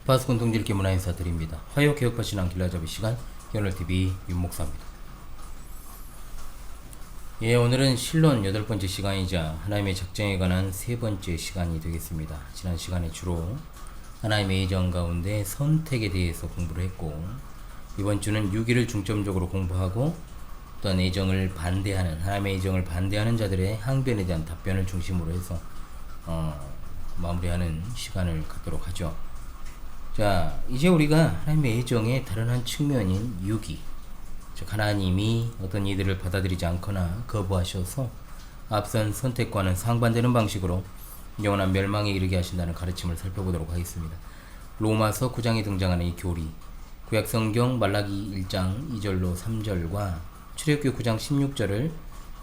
파수꾼 동질기 문화 인사드립니다. 화요 개혁파 신앙 길라잡이 시간 연월TV 윤목사입니다. 오늘은 실론 8번째 시간이자 하나님의 작정에 관한 3번째 시간이 되겠습니다. 지난 시간에 주로 하나님의 예정 가운데 선택에 대해서 공부를 했고, 이번 주는 유기를 중점적으로 공부하고 어떤 예정을 반대하는, 하나님의 예정을 반대하는 자들의 항변에 대한 답변을 중심으로 해서 마무리하는 시간을 갖도록 하죠. 자, 이제 우리가 하나님의 예정의 다른 한 측면인 유기, 즉 하나님이 어떤 이들을 받아들이지 않거나 거부하셔서 앞선 선택과는 상반되는 방식으로 영원한 멸망에 이르게 하신다는 가르침을 살펴보도록 하겠습니다. 로마서 9장에 등장하는 이 교리, 구약성경 말라기 1장 2절로 3절과 출애굽기 9장 16절을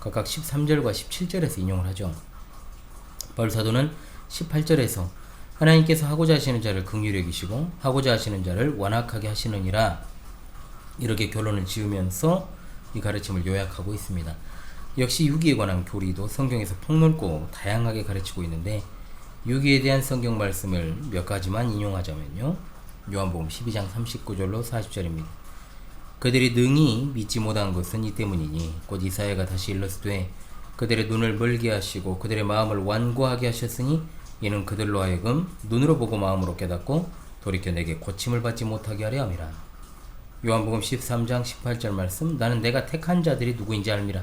각각 13절과 17절에서 인용을 하죠. 바울 사도는 18절에서 하나님께서 하고자 하시는 자를 긍휼히 여기시고 하고자 하시는 자를 완악하게 하시느니라, 이렇게 결론을 지으면서 이 가르침을 요약하고 있습니다. 역시 유기에 관한 교리도 성경에서 폭넓고 다양하게 가르치고 있는데, 유기에 대한 성경 말씀을 몇 가지만 인용하자면요, 요한복음 12장 39절로 40절입니다. 그들이 능히 믿지 못한 것은 이 때문이니 곧 이사야가 다시 일렀으되 그들의 눈을 멀게 하시고 그들의 마음을 완고하게 하셨으니 이는 그들로 하여금 눈으로 보고 마음으로 깨닫고 돌이켜 내게 고침을 받지 못하게 하려 함이라. 요한복음 13장 18절 말씀, 나는 내가 택한 자들이 누구인지 알미라.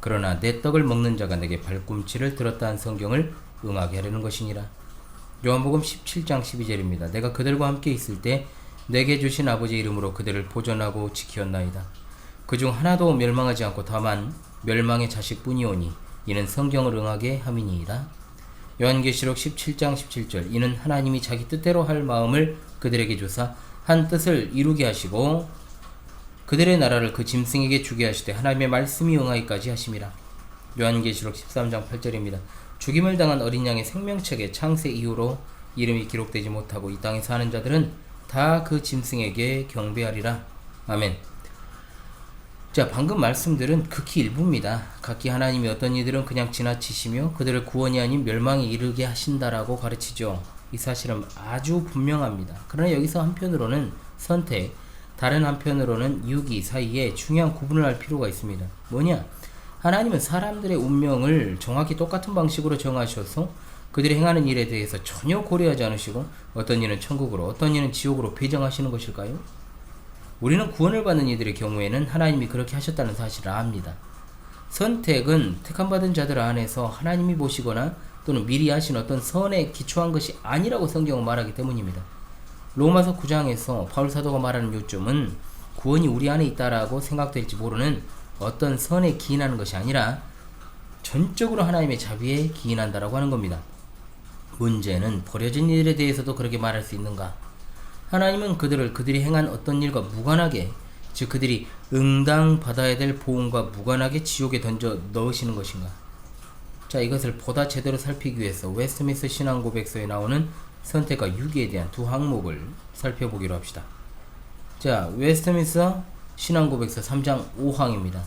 그러나 내 떡을 먹는 자가 내게 발꿈치를 들었다 한 성경을 응하게 하려는 것이니라. 요한복음 17장 12절입니다. 내가 그들과 함께 있을 때 내게 주신 아버지의 이름으로 그들을 보존하고 지키었나이다. 그중 하나도 멸망하지 않고 다만 멸망의 자식뿐이오니 이는 성경을 응하게 함이니이다. 요한계시록 17장 17절, 이는 하나님이 자기 뜻대로 할 마음을 그들에게 주사 한 뜻을 이루게 하시고 그들의 나라를 그 짐승에게 주게 하시되 하나님의 말씀이 응하기까지 하심이라. 요한계시록 13장 8절입니다. 죽임을 당한 어린 양의 생명책에 창세 이후로 이름이 기록되지 못하고 이 땅에 사는 자들은 다 그 짐승에게 경배하리라. 아멘. 자, 방금 말씀들은 극히 일부입니다. 각기 하나님이 어떤 이들은 그냥 지나치시며 그들을 구원이 아닌 멸망에 이르게 하신다라고 가르치죠. 이 사실은 아주 분명합니다. 그러나 여기서 한편으로는 선택, 다른 한편으로는 유기 사이에 중요한 구분을 할 필요가 있습니다. 뭐냐? 하나님은 사람들의 운명을 정확히 똑같은 방식으로 정하셔서 그들이 행하는 일에 대해서 전혀 고려하지 않으시고 어떤 이는 천국으로 어떤 이는 지옥으로 배정하시는 것일까요? 우리는 구원을 받는 이들의 경우에는 하나님이 그렇게 하셨다는 사실을 압니다. 선택은 택함받은 자들 안에서 하나님이 보시거나 또는 미리 하신 어떤 선에 기초한 것이 아니라고 성경은 말하기 때문입니다. 로마서 9장에서 바울 사도가 말하는 요점은 구원이 우리 안에 있다라고 생각될지 모르는 어떤 선에 기인하는 것이 아니라 전적으로 하나님의 자비에 기인한다라고 하는 겁니다. 문제는 버려진 일에 대해서도 그렇게 말할 수 있는가? 하나님은 그들이 행한 어떤 일과 무관하게, 즉 그들이 응당 받아야 될 보응과 무관하게 지옥에 던져 넣으시는 것인가? 자, 이것을 보다 제대로 살피기 위해서 웨스트민스터 신앙고백서에 나오는 선택과 유기에 대한 두 항목을 살펴보기로 합시다. 자, 웨스트민스터 신앙고백서 3장 5항입니다.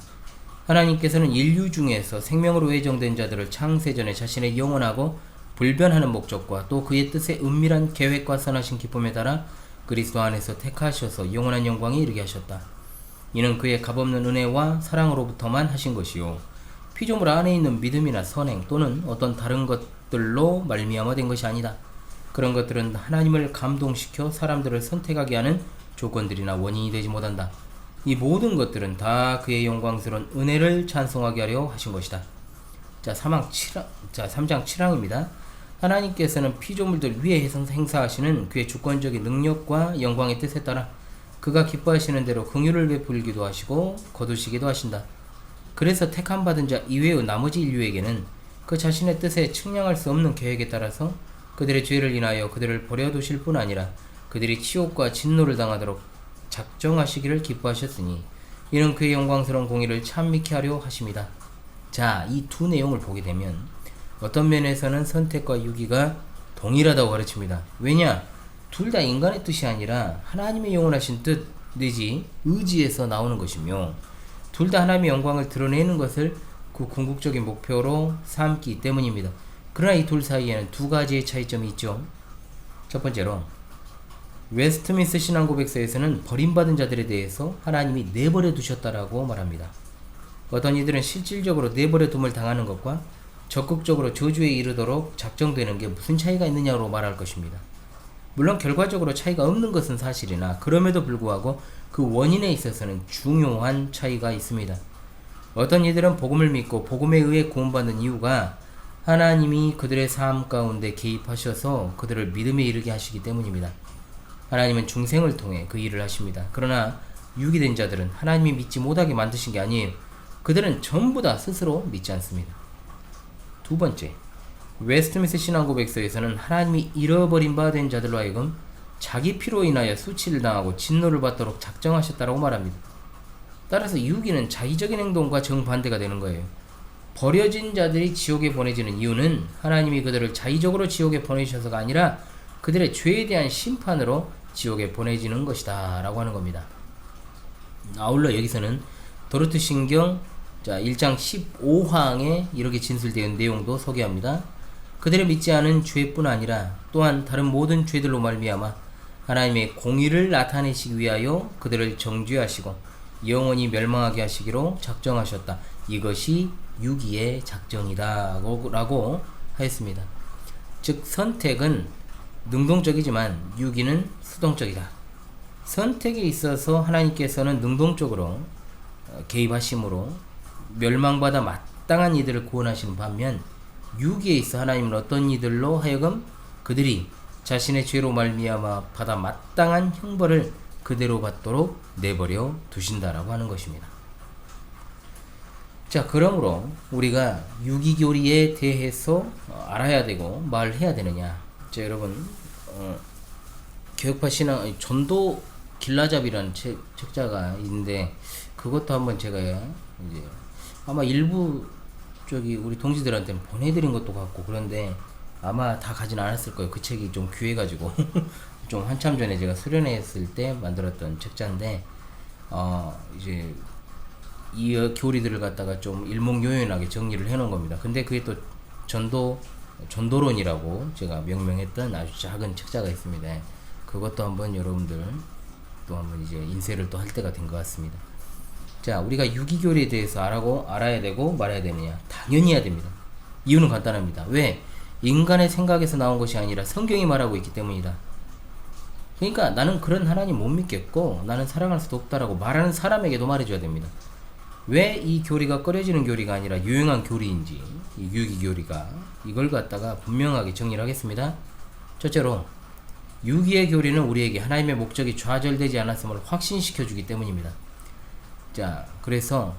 하나님께서는 인류 중에서 생명으로 예정된 자들을 창세전에 자신의 영원하고 불변하는 목적과 또 그의 뜻의 은밀한 계획과 선하신 기쁨에 따라 그리스도 안에서 택하셔서 영원한 영광에 이르게 하셨다. 이는 그의 값없는 은혜와 사랑으로부터만 하신 것이요, 피조물 안에 있는 믿음이나 선행 또는 어떤 다른 것들로 말미암아 된 것이 아니다. 그런 것들은 하나님을 감동시켜 사람들을 선택하게 하는 조건들이나 원인이 되지 못한다. 이 모든 것들은 다 그의 영광스러운 은혜를 찬송하게 하려 하신 것이다. 자, 3장 7항입니다. 하나님께서는 피조물들 위에 행사하시는 그의 주권적인 능력과 영광의 뜻에 따라 그가 기뻐하시는 대로 긍휼을 베풀기도 하시고 거두시기도 하신다. 그래서 택함받은 자 이외의 나머지 인류에게는 그 자신의 뜻에 측량할 수 없는 계획에 따라서 그들의 죄를 인하여 그들을 버려두실 뿐 아니라 그들이 치욕과 진노를 당하도록 작정하시기를 기뻐하셨으니 이는 그의 영광스러운 공의를 찬미케 하려 하심이다. 자, 이 두 내용을 보게 되면 어떤 면에서는 선택과 유기가 동일하다고 가르칩니다. 왜냐? 둘 다 인간의 뜻이 아니라 하나님의 영원하신 뜻 내지 의지에서 나오는 것이며, 둘 다 하나님의 영광을 드러내는 것을 그 궁극적인 목표로 삼기 때문입니다. 그러나 이 둘 사이에는 두 가지의 차이점이 있죠. 첫 번째로 웨스트민스터 신앙고백서에서는 버림받은 자들에 대해서 하나님이 내버려 두셨다라고 말합니다. 어떤 이들은 실질적으로 내버려 둠을 당하는 것과 적극적으로 저주에 이르도록 작정되는 게 무슨 차이가 있느냐로 말할 것입니다. 물론 결과적으로 차이가 없는 것은 사실이나 그럼에도 불구하고 그 원인에 있어서는 중요한 차이가 있습니다. 어떤 이들은 복음을 믿고 복음에 의해 구원받는 이유가 하나님이 그들의 삶 가운데 개입하셔서 그들을 믿음에 이르게 하시기 때문입니다. 하나님은 중생을 통해 그 일을 하십니다. 그러나 유기된 자들은 하나님이 믿지 못하게 만드신 게 아니에요. 그들은 전부 다 스스로 믿지 않습니다. 두 번째, 웨스트민스터 신앙고백서에서는 하나님이 잃어버린 바 된 자들로 하여금 자기 피로 인하여 수치를 당하고 진노를 받도록 작정하셨다고 말합니다. 따라서 유기는 자의적인 행동과 정반대가 되는 거예요. 버려진 자들이 지옥에 보내지는 이유는 하나님이 그들을 자의적으로 지옥에 보내주셔서가 아니라 그들의 죄에 대한 심판으로 지옥에 보내지는 것이다 라고 하는 겁니다. 아울러 여기서는 도르트 신경 1장 15항에 이렇게 진술되어 있는 내용도 소개합니다. 그들의 믿지 않은 죄뿐 아니라 또한 다른 모든 죄들로 말미암아 하나님의 공의를 나타내시기 위하여 그들을 정죄하시고 영원히 멸망하게 하시기로 작정하셨다. 이것이 유기의 작정이다 라고 하였습니다. 즉 선택은 능동적이지만 유기는 수동적이다. 선택에 있어서 하나님께서는 능동적으로 개입하심으로 멸망받아 마땅한 이들을 구원하시는 반면 유기에 있어 하나님은 어떤 이들로 하여금 그들이 자신의 죄로 말미암아 받아 마땅한 형벌을 그대로 받도록 내버려 두신다라고 하는 것입니다. 자, 그러므로 우리가 유기교리에 대해서 알아야 되고 말해야 되느냐. 자, 여러분 개혁파 신앙 전도 길라잡이라는 책자가 있는데 그것도 한번 제가 이제 아마 일부 우리 동지들한테는 보내드린 것도 같고 그런데 아마 다 가진 않았을 거예요. 그 책이 좀 귀해가지고 좀 한참 전에 제가 수련했을 때 만들었던 책자인데 이제 이 교리들을 갖다가 좀 일목요연하게 정리를 해놓은 겁니다. 근데 그게 또 전도론이라고 제가 명명했던 아주 작은 책자가 있습니다. 그것도 한번 여러분들 또 한번 이제 인쇄를 또 할 때가 된 것 같습니다. 자, 우리가 유기교리에 대해서 알아야 되고 말아야 되느냐? 당연히 해야 됩니다. 이유는 간단합니다. 왜? 인간의 생각에서 나온 것이 아니라 성경이 말하고 있기 때문이다. 그러니까 나는 그런 하나님 못 믿겠고 나는 사랑할 수도 없다라고 말하는 사람에게도 말해줘야 됩니다. 왜 이 교리가 꺼려지는 교리가 아니라 유용한 교리인지, 이 유기교리가 이걸 갖다가 분명하게 정리를 하겠습니다. 첫째로 유기의 교리는 우리에게 하나님의 목적이 좌절되지 않았음을 확신시켜주기 때문입니다. 자, 그래서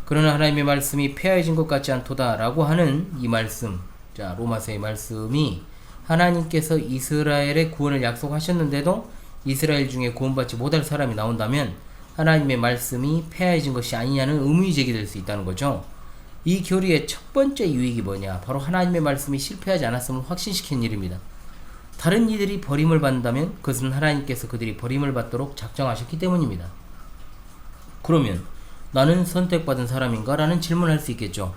그러나 하나님의 말씀이 폐하여진 것 같지 않도다 라고 하는 이 말씀, 자, 로마서의 말씀이 하나님께서 이스라엘의 구원을 약속하셨는데도 이스라엘 중에 구원받지 못할 사람이 나온다면 하나님의 말씀이 폐하여진 것이 아니냐는 의문이 제기될 수 있다는 거죠. 이 교리의 첫 번째 유익이 뭐냐? 바로 하나님의 말씀이 실패하지 않았음을 확신시키는 일입니다. 다른 이들이 버림을 받는다면 그것은 하나님께서 그들이 버림을 받도록 작정하셨기 때문입니다. 그러면 나는 선택받은 사람인가? 라는 질문을 할 수 있겠죠.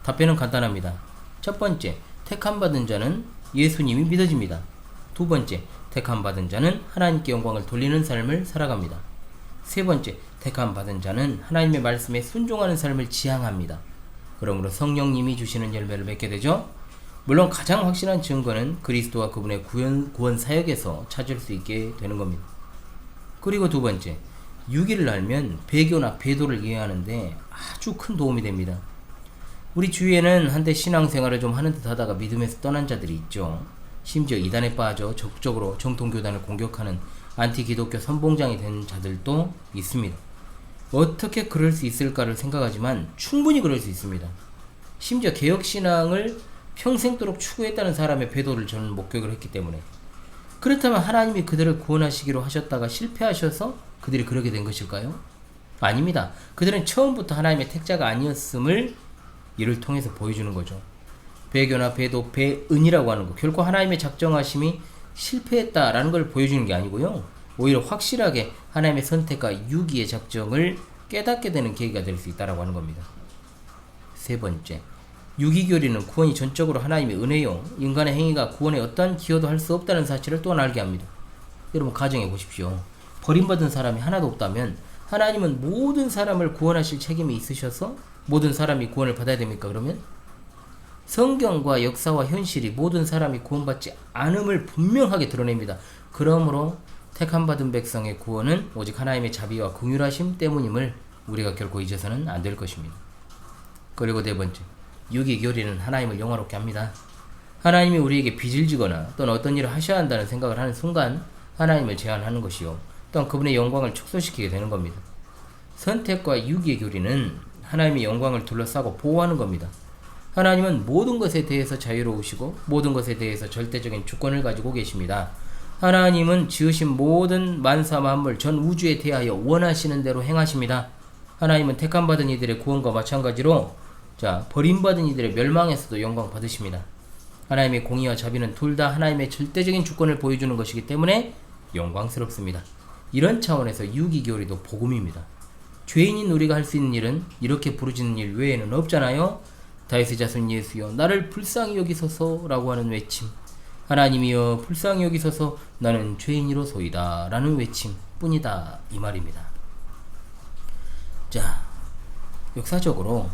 답변은 간단합니다. 첫 번째, 택함받은 자는 예수님이 믿어집니다. 두 번째, 택함받은 자는 하나님께 영광을 돌리는 삶을 살아갑니다. 세 번째, 택함받은 자는 하나님의 말씀에 순종하는 삶을 지향합니다. 그러므로 성령님이 주시는 열매를 맺게 되죠. 물론 가장 확실한 증거는 그리스도와 그분의 구원 사역에서 찾을 수 있게 되는 겁니다. 그리고 두 번째, 유기를 알면 배교나 배도를 이해하는데 아주 큰 도움이 됩니다. 우리 주위에는 한때 신앙생활을 좀 하는 듯 하다가 믿음에서 떠난 자들이 있죠. 심지어 이단에 빠져 적극적으로 정통교단을 공격하는 안티기독교 선봉장이 된 자들도 있습니다. 어떻게 그럴 수 있을까를 생각하지만 충분히 그럴 수 있습니다. 심지어 개혁신앙을 평생도록 추구했다는 사람의 배도를 저는 목격을 했기 때문에. 그렇다면 하나님이 그들을 구원하시기로 하셨다가 실패하셔서 그들이 그러게 된 것일까요? 아닙니다. 그들은 처음부터 하나님의 택자가 아니었음을 이를 통해서 보여주는 거죠. 배교나 배도, 배은이라고 하는 거, 결코 하나님의 작정하심이 실패했다라는 걸 보여주는 게 아니고요. 오히려 확실하게 하나님의 선택과 유기의 작정을 깨닫게 되는 계기가 될 수 있다라고 하는 겁니다. 세 번째, 유기교리는 구원이 전적으로 하나님의 은혜요, 인간의 행위가 구원에 어떠한 기여도 할 수 없다는 사실을 또한 알게 합니다. 여러분 가정해 보십시오. 버림받은 사람이 하나도 없다면 하나님은 모든 사람을 구원하실 책임이 있으셔서 모든 사람이 구원을 받아야 됩니까? 그러면 성경과 역사와 현실이 모든 사람이 구원받지 않음을 분명하게 드러냅니다. 그러므로 택함받은 백성의 구원은 오직 하나님의 자비와 긍휼하심 때문임을 우리가 결코 잊어서는 안 될 것입니다. 그리고 네 번째, 유기교리는 하나님을 영화롭게 합니다. 하나님이 우리에게 빚을 지거나 또는 어떤 일을 하셔야 한다는 생각을 하는 순간 하나님을 제한하는 것이요, 또한 그분의 영광을 축소시키게 되는 겁니다. 선택과 유기의 교리는 하나님의 영광을 둘러싸고 보호하는 겁니다. 하나님은 모든 것에 대해서 자유로우시고 모든 것에 대해서 절대적인 주권을 가지고 계십니다. 하나님은 지으신 모든 만사 만물 전 우주에 대하여 원하시는 대로 행하십니다. 하나님은 택함받은 이들의 구원과 마찬가지로 버림받은 이들의 멸망에서도 영광 받으십니다. 하나님의 공의와 자비는 둘 다 하나님의 절대적인 주권을 보여주는 것이기 때문에 영광스럽습니다. 이런 차원에서 유기교리도 복음입니다. 죄인인 우리가 할 수 있는 일은 이렇게 부르짖는 일 외에는 없잖아요. 다윗의 자손 예수여 나를 불쌍히 여기소서 라고 하는 외침, 하나님이여 불쌍히 여기소서 나는 죄인이로소이다 라는 외침 뿐이다 이 말입니다. 자, 역사적으로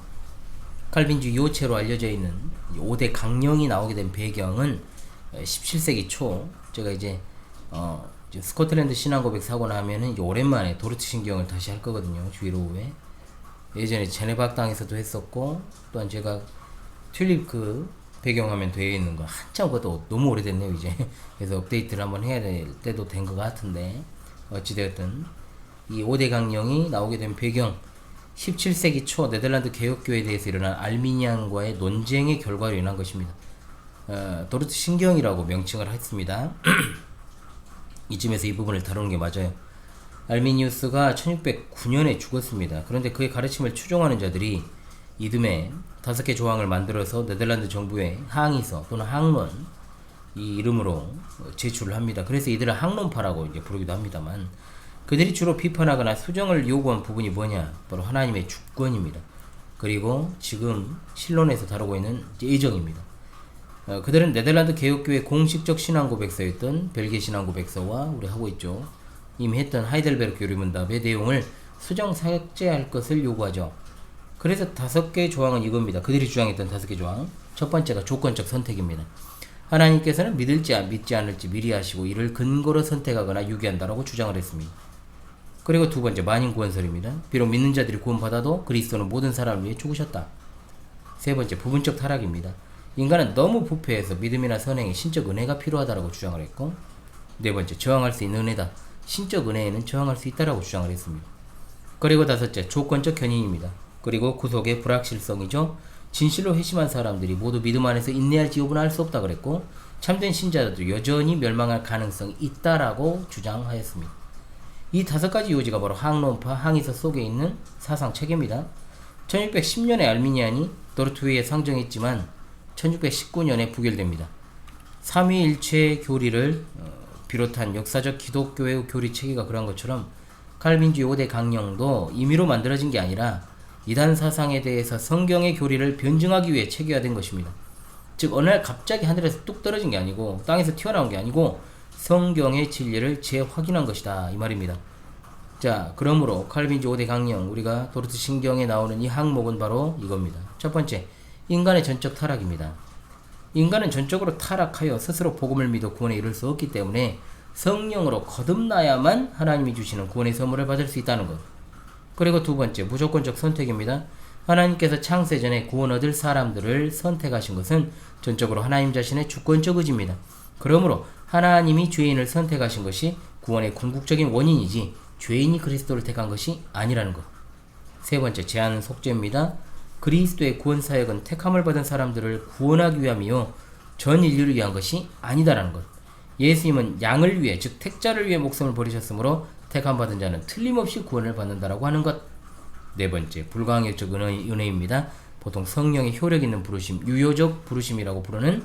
칼빈주의 요체로 알려져 있는 5대 강령이 나오게 된 배경은 17세기 초, 제가 이제 스코틀랜드 신앙고백 사고 나면은 오랜만에 도르트 신경을 다시 할 거거든요. 주일오후에. 예전에 제네바 학당에서도 했었고, 또한 제가 튤립 배경화면 되어 있는 거 한참, 그것도 너무 오래됐네요 이제. 그래서 업데이트를 한번 해야 될 때도 된 것 같은데, 어찌되었든 이 5대 강령이 나오게 된 배경, 17세기 초 네덜란드 개혁교회에 대해서 일어난 알미니안과의 논쟁의 결과로 인한 것입니다. 도르트 신경이라고 명칭을 했습니다. 이쯤에서 이 부분을 다루는 게 맞아요. 알미니우스가 1609년에 죽었습니다. 그런데 그의 가르침을 추종하는 자들이 이듬해 5개 조항을 만들어서 네덜란드 정부에 항의서 또는 항론, 이 이름으로 제출을 합니다. 그래서 이들을 항론파라고 이제 부르기도 합니다만, 그들이 주로 비판하거나 수정을 요구한 부분이 뭐냐? 바로 하나님의 주권입니다. 그리고 지금 신론에서 다루고 있는 예정입니다. 그들은 네덜란드 개혁교회 공식적 신앙고백서였던 벨기에 신앙고백서와 우리 하고 있죠. 이미 했던 하이델베르크 교리문답의 내용을 수정 삭제할 것을 요구하죠. 그래서 5개 조항은 이겁니다. 그들이 주장했던 5개 조항. 첫 번째가 조건적 선택입니다. 하나님께서는 믿을지 믿지 않을지 미리 아시고 이를 근거로 선택하거나 유기한다라고 주장을 했습니다. 그리고 두 번째, 만인구원설입니다. 비록 믿는 자들이 구원받아도 그리스도는 모든 사람을 위해 죽으셨다. 세 번째, 부분적 타락입니다. 인간은 너무 부패해서 믿음이나 선행에 신적 은혜가 필요하다라고 주장을 했고, 네 번째, 저항할 수 있는 은혜다. 신적 은혜에는 저항할 수 있다라고 주장을 했습니다. 그리고 다섯째, 조건적 견인입니다. 그리고 구속의 불확실성이죠. 진실로 회심한 사람들이 모두 믿음 안에서 인내할지 여부는 알 수 없다 그랬고, 참된 신자들도 여전히 멸망할 가능성이 있다라고 주장하였습니다. 이 5가지 요지가 바로 항론파 항의서 속에 있는 사상 체계입니다. 1610년에 알미니안이 도르트회에 상정했지만 1619년에 부결됩니다. 삼위일체 교리를 비롯한 역사적 기독교의 교리 체계가 그런 것처럼 칼빈주의 5대 강령도 임의로 만들어진 게 아니라 이단 사상에 대해서 성경의 교리를 변증하기 위해 체계화된 것입니다. 즉 어느 날 갑자기 하늘에서 뚝 떨어진 게 아니고 땅에서 튀어나온 게 아니고 성경의 진리를 재확인한 것이다 이 말입니다. 자, 그러므로 칼빈주의 5대 강령, 우리가 도르트 신경에 나오는 이 항목은 바로 이겁니다. 첫 번째, 인간의 전적 타락입니다. 인간은 전적으로 타락하여 스스로 복음을 믿어 구원에 이를 수 없기 때문에 성령으로 거듭나야만 하나님이 주시는 구원의 선물을 받을 수 있다는 것. 그리고 두 번째, 무조건적 선택입니다. 하나님께서 창세 전에 구원 얻을 사람들을 선택하신 것은 전적으로 하나님 자신의 주권적 의지입니다. 그러므로 하나님이 죄인을 선택하신 것이 구원의 궁극적인 원인이지 죄인이 그리스도를 택한 것이 아니라는 것. 세 번째, 제한 속죄입니다. 그리스도의 구원 사역은 택함을 받은 사람들을 구원하기 위함이요 전 인류를 위한 것이 아니다라는 것. 예수님은 양을 위해, 즉 택자를 위해 목숨을 버리셨으므로 택함 받은 자는 틀림없이 구원을 받는다라고 하는 것. 네 번째, 불가항력적 은혜입니다. 보통 성령의 효력 있는 부르심, 유효적 부르심이라고 부르는,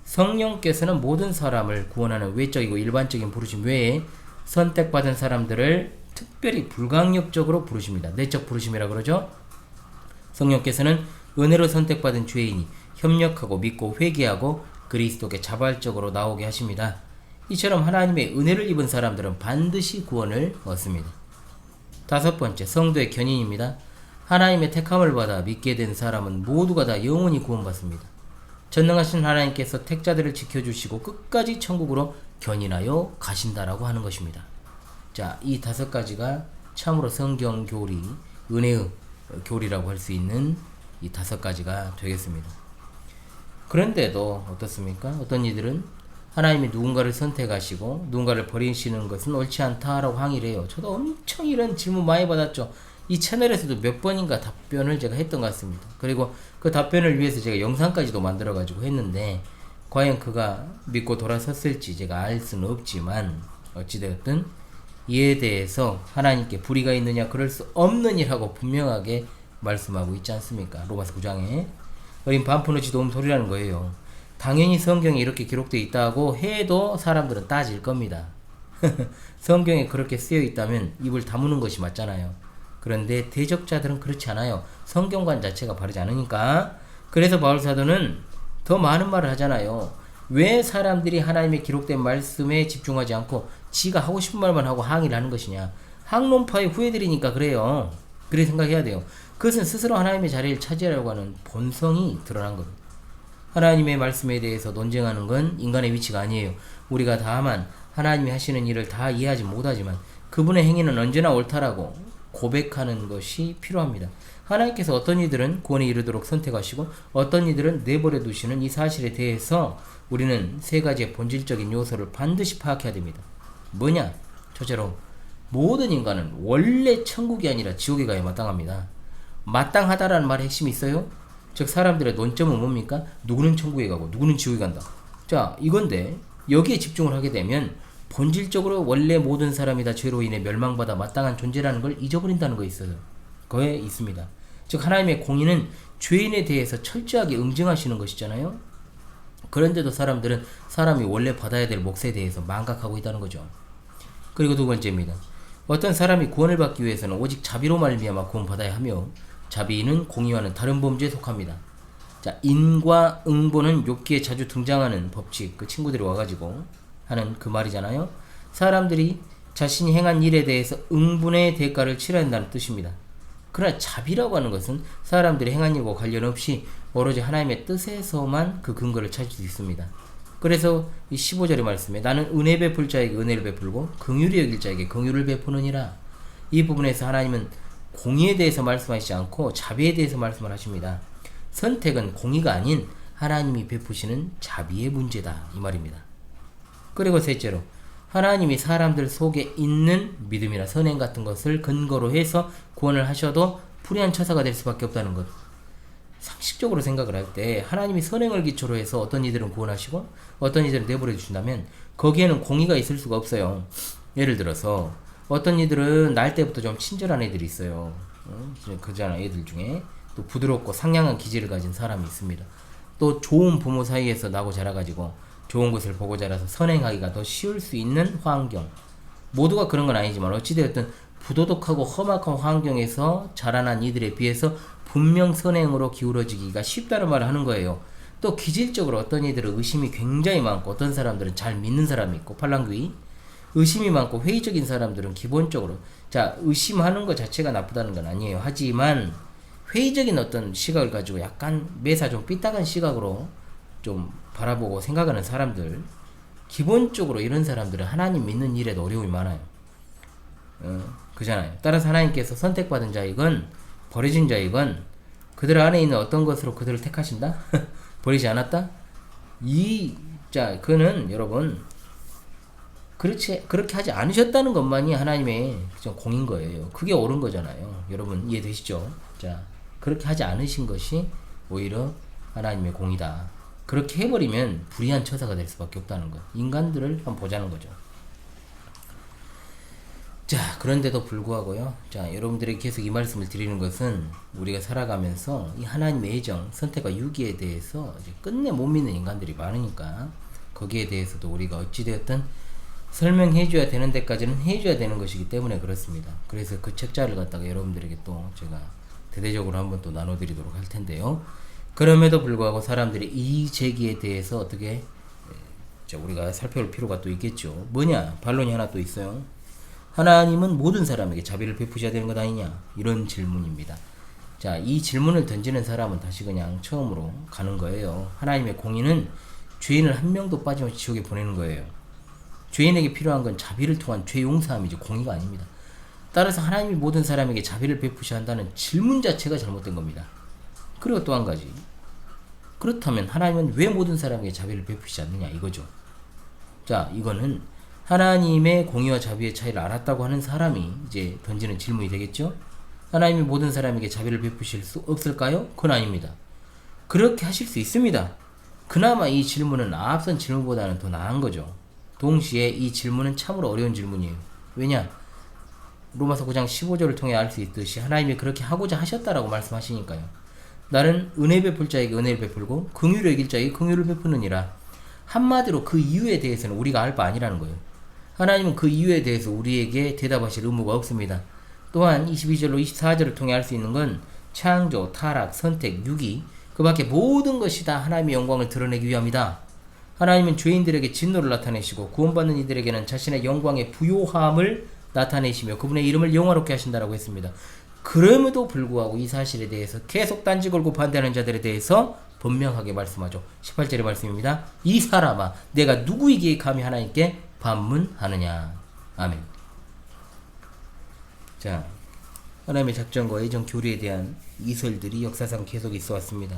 성령께서는 모든 사람을 구원하는 외적이고 일반적인 부르심 외에 선택받은 사람들을 특별히 불가항력적으로 부르십니다. 내적 부르심이라고 그러죠. 성령께서는 은혜로 선택받은 죄인이 협력하고 믿고 회개하고 그리스도께 자발적으로 나오게 하십니다. 이처럼 하나님의 은혜를 입은 사람들은 반드시 구원을 얻습니다. 다섯 번째, 성도의 견인입니다. 하나님의 택함을 받아 믿게 된 사람은 모두가 다 영원히 구원받습니다. 전능하신 하나님께서 택자들을 지켜주시고 끝까지 천국으로 견인하여 가신다라고 하는 것입니다. 자, 이 다섯 가지가 참으로 성경 교리, 은혜의 교리라고 할 수 있는 이 다섯 가지가 되겠습니다. 그런데도 어떻습니까? 어떤 이들은 하나님이 누군가를 선택하시고 누군가를 버리시는 것은 옳지 않다라고 항의를 해요. 저도 엄청 이런 질문 많이 받았죠. 이 채널에서도 몇 번인가 답변을 제가 했던 것 같습니다. 그리고 그 답변을 위해서 제가 영상까지도 만들어 가지고 했는데 과연 그가 믿고 돌아섰을지 제가 알 수는 없지만 어찌되었든 이에 대해서 하나님께 불의가 있느냐, 그럴 수 없느니라고 분명하게 말씀하고 있지 않습니까? 로마서 9장에 어린 반푼어치 도움 소리라는 거예요. 당연히 성경에 이렇게 기록되어 있다고 해도 사람들은 따질 겁니다. 성경에 그렇게 쓰여 있다면 입을 다무는 것이 맞잖아요. 그런데 대적자들은 그렇지 않아요. 성경관 자체가 바르지 않으니까. 그래서 바울사도는 더 많은 말을 하잖아요. 왜 사람들이 하나님의 기록된 말씀에 집중하지 않고 지가 하고 싶은 말만 하고 항의를 하는 것이냐. 학론파의 후예들이니까 그래요. 그렇게 생각해야 돼요. 그것은 스스로 하나님의 자리를 차지하려고 하는 본성이 드러난 겁니다. 하나님의 말씀에 대해서 논쟁하는 건 인간의 위치가 아니에요. 우리가 다만 하나님이 하시는 일을 다 이해하지 못하지만 그분의 행위는 언제나 옳다라고 고백하는 것이 필요합니다. 하나님께서 어떤 이들은 구원에 이르도록 선택하시고 어떤 이들은 내버려 두시는 이 사실에 대해서 우리는 세 가지의 본질적인 요소를 반드시 파악해야 됩니다. 뭐냐? 첫째로 모든 인간은 원래 천국이 아니라 지옥에 가야 마땅합니다. 마땅하다라는 말의 핵심이 있어요. 즉 사람들의 논점은 뭡니까? 누구는 천국에 가고 누구는 지옥에 간다. 자, 이건데 여기에 집중을 하게 되면 본질적으로 원래 모든 사람이 다 죄로 인해 멸망받아 마땅한 존재라는 걸 잊어버린다는 거 있어요. 거기에 있습니다. 즉 하나님의 공의는 죄인에 대해서 철저하게 응징하시는 것이잖아요. 그런데도 사람들은 사람이 원래 받아야 될 몫에 대해서 망각하고 있다는 거죠. 그리고 두 번째입니다. 어떤 사람이 구원을 받기 위해서는 오직 자비로 말미암아 구원받아야 하며 자비는 공의와는 다른 범죄에 속합니다. 자, 인과 응보는 욥기에 자주 등장하는 법칙, 그 친구들이 와가지고 하는 그 말이잖아요. 사람들이 자신이 행한 일에 대해서 응분의 대가를 치러야 한다는 뜻입니다. 그러나 자비라고 하는 것은 사람들이 행한 일과 관련 없이 오로지 하나님의 뜻에서만 그 근거를 찾을 수 있습니다. 그래서 이 15절의 말씀에 나는 은혜 베풀 자에게 은혜를 베풀고 긍휼히 여길 자에게 긍휼을 베푸느니라. 이 부분에서 하나님은 공의에 대해서 말씀하시지 않고 자비에 대해서 말씀을 하십니다. 선택은 공의가 아닌 하나님이 베푸시는 자비의 문제다, 이 말입니다. 그리고 셋째로 하나님이 사람들 속에 있는 믿음이나 선행 같은 것을 근거로 해서 구원을 하셔도 불의한 처사가 될 수밖에 없다는 것. 상식적으로 생각을 할 때 하나님이 선행을 기초로 해서 어떤 이들은 구원하시고 어떤 이들은 내버려 주신다면 거기에는 공의가 있을 수가 없어요. 예를 들어서 어떤 이들은 날 때부터 좀 친절한 애들이 있어요. 그잖아, 애들 중에 또 부드럽고 상냥한 기질을 가진 사람이 있습니다. 또 좋은 부모 사이에서 나고 자라가지고 좋은 것을 보고 자라서 선행하기가 더 쉬울 수 있는 환경. 모두가 그런 건 아니지만 어찌되었든 부도덕하고 험악한 환경에서 자라난 이들에 비해서 분명 선행으로 기울어지기가 쉽다는 말을 하는 거예요. 또 기질적으로 어떤 이들은 의심이 굉장히 많고 어떤 사람들은 잘 믿는 사람이 있고 팔랑귀. 의심이 많고 회의적인 사람들은 기본적으로 자, 의심하는 것 자체가 나쁘다는 건 아니에요. 하지만 회의적인 어떤 시각을 가지고 약간 매사 좀 삐딱한 시각으로 좀 바라보고 생각하는 사람들, 기본적으로 이런 사람들은 하나님 믿는 일에도 어려움이 많아요. 그잖아요. 따라서 하나님께서 선택받은 자이건 버려진 자이건 그들 안에 있는 어떤 것으로 그들을 택하신다? 버리지 않았다? 그는 여러분 그렇게 하지 않으셨다는 것만이 하나님의 공인 거예요. 그게 옳은 거잖아요. 여러분 이해되시죠? 자, 그렇게 하지 않으신 것이 오히려 하나님의 공이다. 그렇게 해버리면 불의한 처사가 될 수밖에 없다는 것. 인간들을 한번 보자는 거죠. 자, 그런데도 불구하고요. 자, 여러분들에게 계속 이 말씀을 드리는 것은 우리가 살아가면서 이 하나님의 애정, 선택과 유기에 대해서 이제 끝내 못 믿는 인간들이 많으니까 거기에 대해서도 우리가 어찌되었든 설명해줘야 되는 데까지는 해줘야 되는 것이기 때문에 그렇습니다. 그래서 그 책자를 갖다가 여러분들에게 또 제가 대대적으로 한번 또 나눠드리도록 할 텐데요. 그럼에도 불구하고 사람들이 이 제기에 대해서 어떻게 자, 우리가 살펴볼 필요가 또 있겠죠. 뭐냐? 반론이 하나 또 있어요. 하나님은 모든 사람에게 자비를 베푸셔야 되는 것 아니냐? 이런 질문입니다. 자, 이 질문을 던지는 사람은 다시 그냥 처음으로 가는 거예요. 하나님의 공의는 죄인을 한 명도 빠짐없이 지옥에 보내는 거예요. 죄인에게 필요한 건 자비를 통한 죄 용서함이지 공의가 아닙니다. 따라서 하나님이 모든 사람에게 자비를 베푸셔야 한다는 질문 자체가 잘못된 겁니다. 그리고 또 한 가지. 그렇다면 하나님은 왜 모든 사람에게 자비를 베푸시지 않느냐 이거죠. 자, 이거는 하나님의 공의와 자비의 차이를 알았다고 하는 사람이 이제 던지는 질문이 되겠죠. 하나님이 모든 사람에게 자비를 베푸실 수 없을까요? 그건 아닙니다. 그렇게 하실 수 있습니다. 그나마 이 질문은 앞선 질문보다는 더 나은 거죠. 동시에 이 질문은 참으로 어려운 질문이에요. 왜냐? 로마서 9장 15절을 통해 알 수 있듯이 하나님이 그렇게 하고자 하셨다라고 말씀하시니까요. 나는 은혜 베풀 자에게 은혜를 베풀고 긍휼을 여길 자에게 긍휼을 베푸느니라. 한마디로 그 이유에 대해서는 우리가 알 바 아니라는 거예요. 하나님은 그 이유에 대해서 우리에게 대답하실 의무가 없습니다. 또한 22절로 24절을 통해 알 수 있는 건 창조, 타락, 선택, 유기 그 밖에 모든 것이 다 하나님의 영광을 드러내기 위함이다. 하나님은 죄인들에게 진노를 나타내시고 구원받는 이들에게는 자신의 영광의 부요함을 나타내시며 그분의 이름을 영화롭게 하신다라고 했습니다. 그럼에도 불구하고 이 사실에 대해서 계속 딴지 걸고 반대하는 자들에 대해서 분명하게 말씀하죠. 18절의 말씀입니다. 이 사람아 내가 누구이기에 감히 하나님께 반문하느냐. 아멘. 자, 하나님의 작정과 애정 교리에 대한 이설들이 역사상 계속 있어 왔습니다.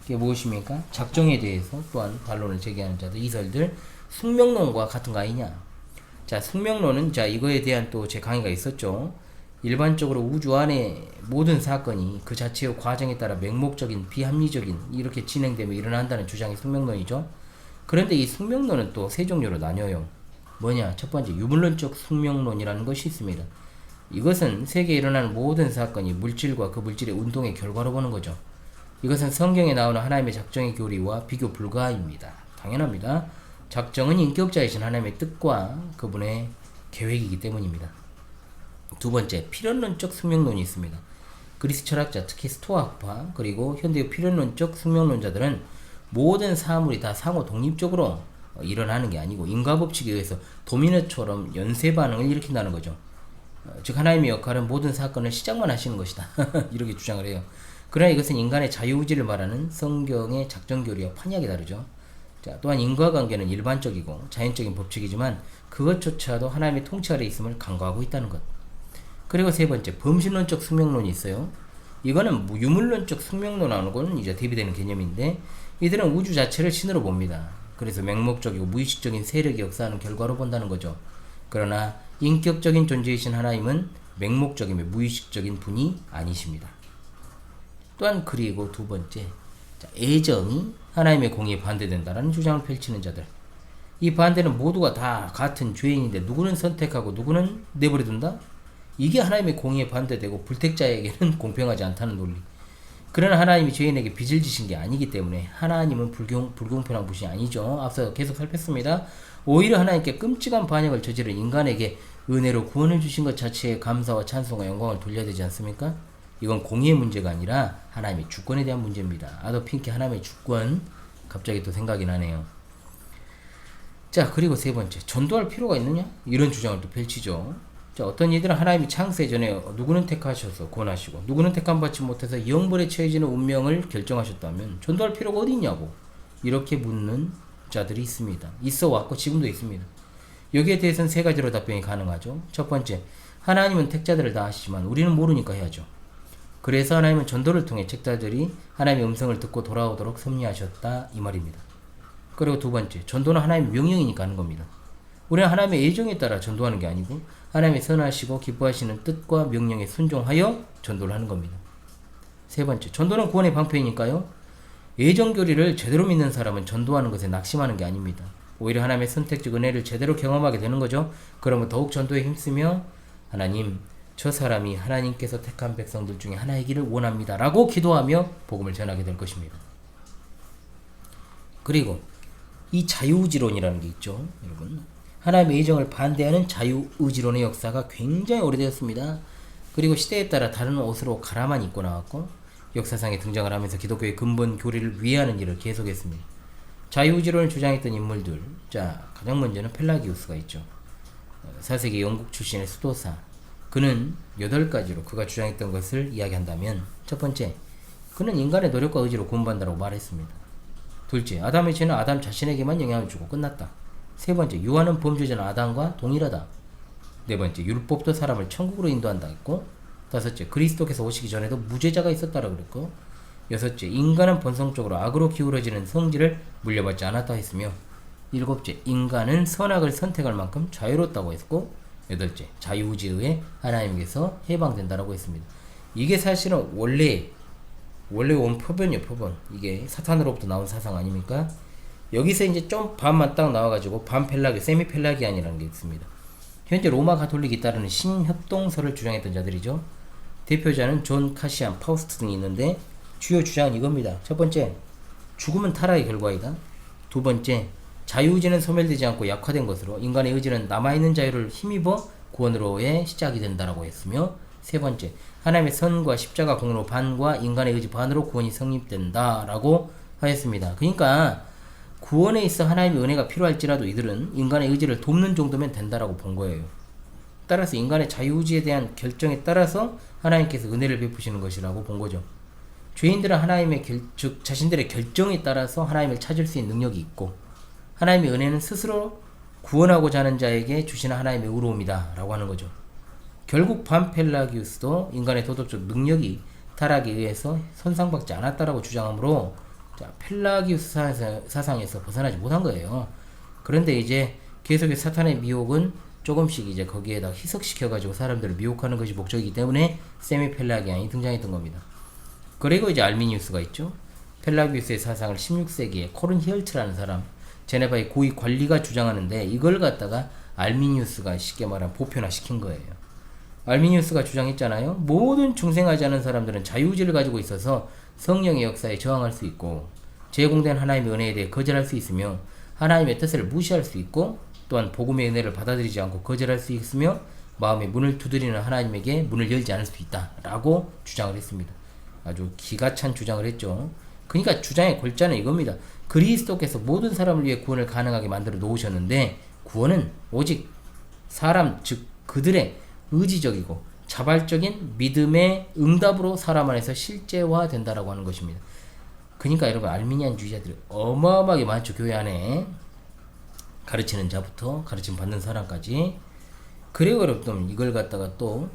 이게 무엇입니까? 작정에 대해서 또한 반론을 제기하는 자들, 이설들, 숙명론과 같은 거 아니냐. 자, 숙명론은 자 이거에 대한 또 제 강의가 있었죠. 일반적으로 우주 안에 모든 사건이 그 자체의 과정에 따라 맹목적인 비합리적인 이렇게 진행되며 일어난다는 주장이 숙명론이죠. 그런데 이 숙명론은 또 세 종류로 나뉘어요. 뭐냐? 첫 번째 유물론적 숙명론이라는 것이 있습니다. 이것은 세계에 일어나는 모든 사건이 물질과 그 물질의 운동의 결과로 보는 거죠. 이것은 성경에 나오는 하나님의 작정의 교리와 비교 불가입니다. 당연합니다. 작정은 인격자이신 하나님의 뜻과 그분의 계획이기 때문입니다. 두 번째, 필연론적 숙명론이 있습니다. 그리스 철학자, 특히 스토아파, 그리고 현대의 필연론적 숙명론자들은 모든 사물이 다 상호 독립적으로 일어나는 게 아니고 인과법칙에 의해서 도미노처럼 연쇄 반응을 일으킨다는 거죠. 즉 하나님의 역할은 모든 사건을 시작만 하시는 것이다. 이렇게 주장을 해요. 그러나 이것은 인간의 자유의지를 말하는 성경의 작정교리와 판이하게 다르죠. 자, 또한 인과관계는 일반적이고 자연적인 법칙이지만 그것조차도 하나님의 통치 아래 있음을 간과하고 있다는 것. 그리고 세 번째, 범신론적 숙명론이 있어요. 이거는 유물론적 숙명론하고는 이제 대비되는 개념인데 이들은 우주 자체를 신으로 봅니다. 그래서 맹목적이고 무의식적인 세력이 역사하는 결과로 본다는 거죠. 그러나 인격적인 존재이신 하나님은 맹목적이며 무의식적인 분이 아니십니다. 또한 그리고 두 번째, 자, 애정이 하나님의 공의에 반대된다라는 주장을 펼치는 자들. 이 반대는 모두가 다 같은 죄인인데 누구는 선택하고 누구는 내버려둔다? 이게 하나님의 공의에 반대되고 불택자에게는 공평하지 않다는 논리. 그러나 하나님이 죄인에게 빚을 지신 게 아니기 때문에 하나님은 불공평한 분이 아니죠. 앞서 계속 살폈습니다. 오히려 하나님께 끔찍한 반역을 저지른 인간에게 은혜로 구원을 주신 것 자체에 감사와 찬송과 영광을 돌려야 되지 않습니까? 이건 공의의 문제가 아니라 하나님의 주권에 대한 문제입니다. 아더 핑크 하나님의 주권 갑자기 또 생각이 나네요. 자, 그리고 세 번째, 전도할 필요가 있느냐? 이런 주장을 또 펼치죠. 자, 어떤 이들은 하나님이 창세 전에 누구는 택하셔서 권하시고 누구는 택함 받지 못해서 영벌에 처해지는 운명을 결정하셨다면 전도할 필요가 어디 있냐고 이렇게 묻는 자들이 있습니다. 있어 왔고 지금도 있습니다. 여기에 대해서는 세 가지로 답변이 가능하죠. 첫 번째, 하나님은 택자들을 다 하시지만 우리는 모르니까 해야죠. 그래서 하나님은 전도를 통해 책자들이 하나님의 음성을 듣고 돌아오도록 섭리하셨다 이 말입니다. 그리고 두 번째, 전도는 하나님의 명령이니까 하는 겁니다. 우리는 하나님의 예정에 따라 전도하는 게 아니고 하나님의 선하시고 기뻐하시는 뜻과 명령에 순종하여 전도를 하는 겁니다. 세 번째, 전도는 구원의 방편이니까요. 예정교리를 제대로 믿는 사람은 전도하는 것에 낙심하는 게 아닙니다. 오히려 하나님의 선택적 은혜를 제대로 경험하게 되는 거죠. 그러면 더욱 전도에 힘쓰며 하나님, 저 사람이 하나님께서 택한 백성들 중에 하나이기를 원합니다 라고 기도하며 복음을 전하게 될 것입니다. 그리고 이 자유의지론이라는 게 있죠. 여러분, 하나님의 예정을 반대하는 자유의지론의 역사가 굉장히 오래되었습니다. 그리고 시대에 따라 다른 옷으로 갈아만 입고 나왔고 역사상에 등장을 하면서 기독교의 근본 교리를 위해하는 일을 계속했습니다. 자유의지론을 주장했던 인물들, 자 가장 먼저는 펠라기우스가 있죠. 4세기 영국 출신의 수도사. 그는 8가지로 그가 주장했던 것을 이야기한다면, 첫 번째, 그는 인간의 노력과 의지로 구원받는다고 말했습니다. 둘째, 아담의 죄는 아담 자신에게만 영향을 주고 끝났다. 세 번째, 유아는 범죄자는 아담과 동일하다. 네 번째, 율법도 사람을 천국으로 인도한다 했고, 다섯째, 그리스도께서 오시기 전에도 무죄자가 있었다라 그랬고, 여섯째, 인간은 본성적으로 악으로 기울어지는 성질을 물려받지 않았다 했으며, 일곱째, 인간은 선악을 선택할 만큼 자유롭다고 했고, 여덟째, 자유의지에 의해 하나님께서 해방된다라고 했습니다. 이게 사실은 원래 온 표본이요, 표본. 이게 사탄으로부터 나온 사상 아닙니까? 여기서 이제 좀 반만 딱 나와가지고 반펠라기, 세미펠라기안이라는 게 있습니다. 현재 로마 가톨릭이 따르는 신협동설을 주장했던 자들이죠. 대표자는 존 카시안, 파우스트 등이 있는데 주요 주장은 이겁니다. 첫 번째, 죽음은 타락의 결과이다. 두 번째, 자유의지는 소멸되지 않고 약화된 것으로 인간의 의지는 남아있는 자유를 힘입어 구원으로의 시작이 된다라고 했으며, 세 번째, 하나님의 선과 십자가 공로 반과 인간의 의지 반으로 구원이 성립된다라고 하였습니다. 그러니까 구원에 있어 하나님의 은혜가 필요할지라도 이들은 인간의 의지를 돕는 정도면 된다라고 본 거예요. 따라서 인간의 자유의지에 대한 결정에 따라서 하나님께서 은혜를 베푸시는 것이라고 본 거죠. 죄인들은 하나님의 즉 자신들의 결정에 따라서 하나님을 찾을 수 있는 능력이 있고, 하나님의 은혜는 스스로 구원하고자 하는 자에게 주시는 하나님의 의로움이다 라고 하는 거죠. 결국 반펠라기우스도 인간의 도덕적 능력이 타락에 의해서 손상받지 않았다라고 주장하므로, 자, 펠라기우스 사상에서 벗어나지 못한 거예요. 그런데 이제 계속해서 사탄의 미혹은 조금씩 이제 거기에다 희석시켜가지고 사람들을 미혹하는 것이 목적이기 때문에 세미펠라기안이 등장했던 겁니다. 그리고 이제 알미니우스가 있죠. 펠라기우스의 사상을 16세기에 코른 히얼트라는 사람, 제네바의 고위 관리가 주장하는데, 이걸 갖다가 알미니우스가 쉽게 말하면 보편화시킨 거예요. 알미니우스가 주장했잖아요. 모든 중생하지 않은 사람들은 자유의지를 가지고 있어서 성령의 역사에 저항할 수 있고, 제공된 하나님의 은혜에 대해 거절할 수 있으며, 하나님의 뜻을 무시할 수 있고, 또한 복음의 은혜를 받아들이지 않고 거절할 수 있으며, 마음의 문을 두드리는 하나님에게 문을 열지 않을 수 있다 라고 주장을 했습니다. 아주 기가 찬 주장을 했죠. 그러니까 주장의 골자는 이겁니다. 그리스도께서 모든 사람을 위해 구원을 가능하게 만들어 놓으셨는데, 구원은 오직 사람, 즉 그들의 의지적이고 자발적인 믿음의 응답으로 사람 안에서 실제화된다라고 하는 것입니다. 그러니까 여러분, 알미니안주의자들이 어마어마하게 많죠. 교회 안에 가르치는 자부터 가르침 받는 사람까지. 그리고 여러분, 이걸 갖다가 또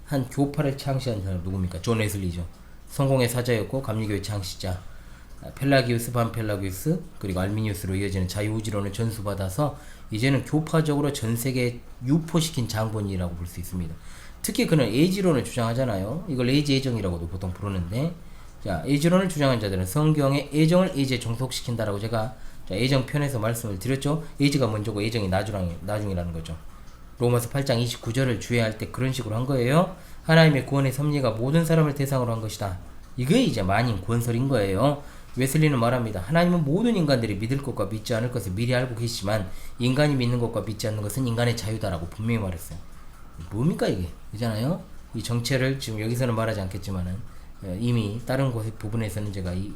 한 교파를 창시한 사람 누굽니까? 존 웨슬리죠. 성공의 사자였고 감리교의 창시자. 펠라기우스, 반펠라기우스, 그리고 알미니우스로 이어지는 자유의지론을 전수받아서 이제는 교파적으로 전 세계에 유포시킨 장본인이라고 볼 수 있습니다. 특히 그는 에이지론을 주장하잖아요. 이걸 에이지 애정이라고도 보통 부르는데, 자, 에이지론을 주장한 자들은 성경의 애정을 에이지에 종속시킨다라고 제가 애정 편에서 말씀을 드렸죠. 에이지가 먼저고 애정이 나중이라는 거죠. 로마서 8장 29절을 주의할 때 그런 식으로 한 거예요. 하나님의 구원의 섭리가 모든 사람을 대상으로 한 것이다. 이게 이제 만인 구원설인 거예요. 웨슬리는 말합니다. 하나님은 모든 인간들이 믿을 것과 믿지 않을 것을 미리 알고 계시지만, 인간이 믿는 것과 믿지 않는 것은 인간의 자유다라고 분명히 말했어요. 뭡니까 이게? 그잖아요. 이 정체를 지금 여기서는 말하지 않겠지만은 이미 다른 부분에서는 제가 이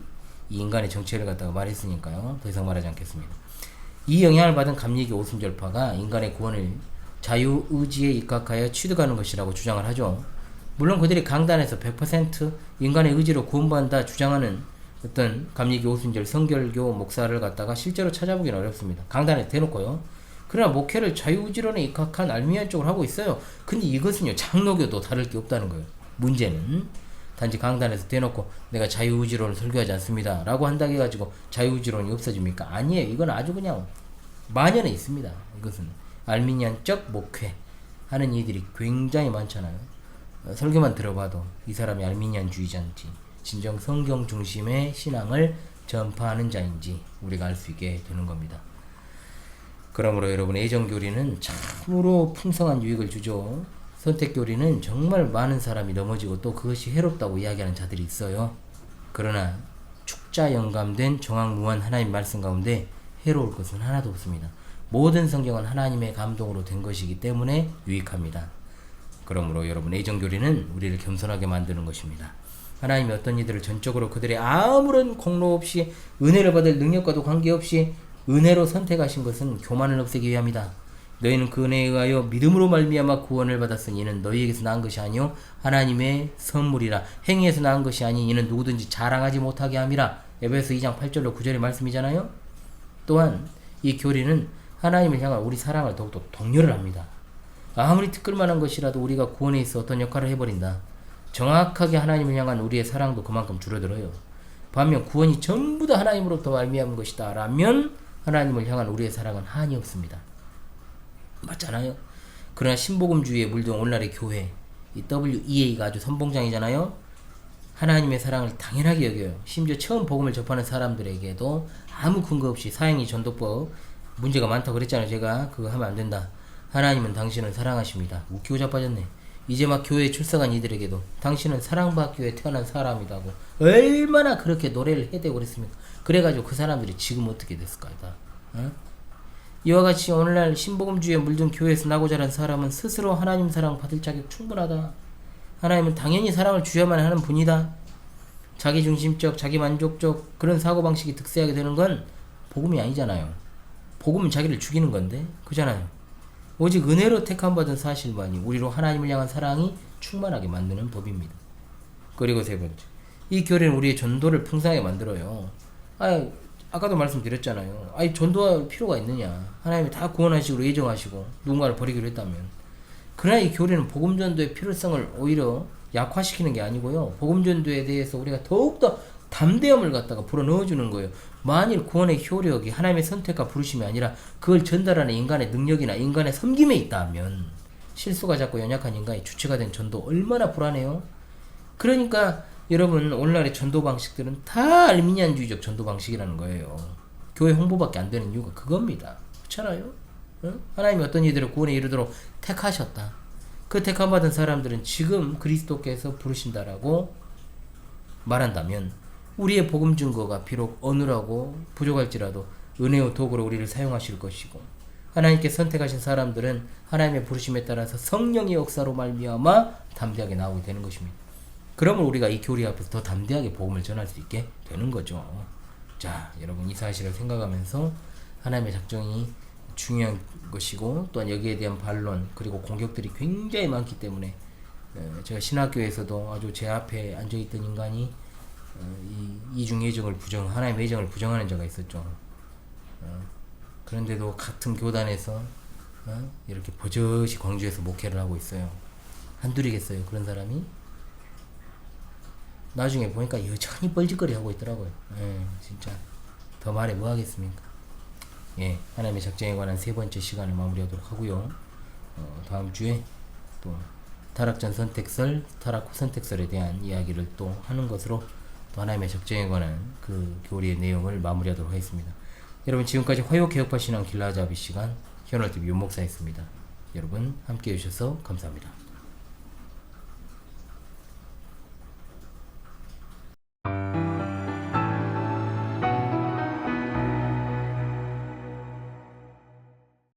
인간의 정체를 갖다가 말했으니까요. 더 이상 말하지 않겠습니다. 이 영향을 받은 감리교 오순절파가 인간의 구원을 자유의지에 입각하여 취득하는 것이라고 주장을 하죠. 물론 그들이 강단에서 100% 인간의 의지로 구원받는다 주장하는 어떤 감리교 오순절 성결교 목사를 갖다가 실제로 찾아보기는 어렵습니다. 강단에 대놓고요. 그러나 목회를 자유의지론에 입각한 알미니안 쪽으로 하고 있어요. 근데 이것은요, 장로교도 다를 게 없다는 거예요. 문제는 단지 강단에서 대놓고 내가 자유의지론을 설교하지 않습니다 라고 한다고 해가지고 자유의지론이 없어집니까? 아니에요. 이건 아주 그냥 만연해 있습니다. 이것은 알미니안적 목회 하는 이들이 굉장히 많잖아요. 설교만 들어봐도 이 사람이 알미니안주의자인지 진정 성경 중심의 신앙을 전파하는 자인지 우리가 알 수 있게 되는 겁니다. 그러므로 여러분, 애정교리는 참으로 풍성한 유익을 주죠. 선택교리는 정말 많은 사람이 넘어지고 또 그것이 해롭다고 이야기하는 자들이 있어요. 그러나 축자 영감된 정확무한 하나님 말씀 가운데 해로울 것은 하나도 없습니다. 모든 성경은 하나님의 감동으로 된 것이기 때문에 유익합니다. 그러므로 여러분, 애정교리는 우리를 겸손하게 만드는 것입니다. 하나님이 어떤 이들을 전적으로 그들의 아무런 공로 없이 은혜를 받을 능력과도 관계없이 은혜로 선택하신 것은 교만을 없애기 위함이다. 너희는 그 은혜에 의하여 믿음으로 말미암아 구원을 받았으니 이는 너희에게서 나은 것이 아니요 하나님의 선물이라. 행위에서 나은 것이 아니 이는 누구든지 자랑하지 못하게 함이라. 에베소 2장 8절로 9절의 말씀이잖아요. 또한 이 교리는 하나님을 향한 우리 사랑을 더욱더 독려를 합니다. 아무리 티끌만한 것이라도 우리가 구원에 있어 어떤 역할을 해버린다. 정확하게 하나님을 향한 우리의 사랑도 그만큼 줄어들어요. 반면 구원이 전부 다 하나님으로부터 말미암은 것이다 라면 하나님을 향한 우리의 사랑은 한이 없습니다. 맞잖아요. 그러나 신복음주의에 물든 오늘날의 교회, 이 WEA가 아주 선봉장이잖아요. 하나님의 사랑을 당연하게 여겨요. 심지어 처음 복음을 접하는 사람들에게도 아무 근거 없이 사행위 전도법 문제가 많다고 그랬잖아요. 제가 그거 하면 안 된다. 하나님은 당신을 사랑하십니다. 웃기고 자빠졌네. 이제 막 교회에 출석한 이들에게도 당신은 사랑받기 위해 태어난 사람이라고 얼마나 그렇게 노래를 해대고 그랬습니까? 그래가지고 그 사람들이 지금 어떻게 됐을까? 어? 이와 같이 오늘날 신복음주의에 물든 교회에서 나고 자란 사람은 스스로 하나님 사랑 받을 자격 충분하다. 하나님은 당연히 사랑을 주야만 하는 분이다. 자기중심적, 자기만족적 그런 사고방식이 득세하게 되는 건 복음이 아니잖아요. 복음은 자기를 죽이는 건데 그잖아요. 오직 은혜로 택함받은 사실만이 우리로 하나님을 향한 사랑이 충만하게 만드는 법입니다. 그리고 세 번째, 이 교리는 우리의 전도를 풍성하게 만들어요. 아까도 말씀드렸잖아요. 전도할 필요가 있느냐. 하나님이 다 구원하시고 예정하시고 누군가를 버리기로 했다면. 그러나 이 교리는 복음전도의 필요성을 오히려 약화시키는 게 아니고요. 복음전도에 대해서 우리가 더욱더 담대함을 갖다가 불어넣어주는 거예요. 만일 구원의 효력이 하나님의 선택과 부르심이 아니라 그걸 전달하는 인간의 능력이나 인간의 섬김에 있다면 실수가 작고 연약한 인간이 주체가 된 전도 얼마나 불안해요. 그러니까 여러분 오늘날의 전도 방식들은 다 알미니안주의적 전도 방식이라는 거예요. 교회 홍보밖에 안 되는 이유가 그겁니다. 그렇잖아요? 응? 하나님이 어떤 이들을 구원에 이르도록 택하셨다. 그 택함받은 사람들은 지금 그리스도께서 부르신다라고 말한다면 우리의 복음 증거가 비록 어눌하고 부족할지라도 은혜의 도구로 우리를 사용하실 것이고 하나님께 선택하신 사람들은 하나님의 부르심에 따라서 성령의 역사로 말미암아 담대하게 나오게 되는 것입니다. 그러면 우리가 이 교리 앞에서 더 담대하게 복음을 전할 수 있게 되는 거죠. 자, 여러분 이 사실을 생각하면서 하나님의 작정이 중요한 것이고 또한 여기에 대한 반론 그리고 공격들이 굉장히 많기 때문에 제가 신학교에서도 아주 제 앞에 앉아있던 인간이 이중 예정을 하나님의 예정을 부정하는 자가 있었죠. 그런데도 같은 교단에서 이렇게 버젓이 광주에서 목회를 하고 있어요. 한둘이겠어요 그런 사람이? 나중에 보니까 여전히 뻘짓거리 하고 있더라고요. 진짜 더 말해 뭐 하겠습니까? 하나님의 작정에 관한 세 번째 시간을 마무리하도록 하고요. 다음 주에 또 타락전 선택설, 타락 후 선택설에 대한 이야기를 또 하는 것으로 또 하나님의 작정에 관한 그 교리의 내용을 마무리하도록 하겠습니다. 여러분 지금까지 화요개혁파 신앙 길라잡이 시간 현월TV 윤목사였습니다. 여러분 함께해 주셔서 감사합니다.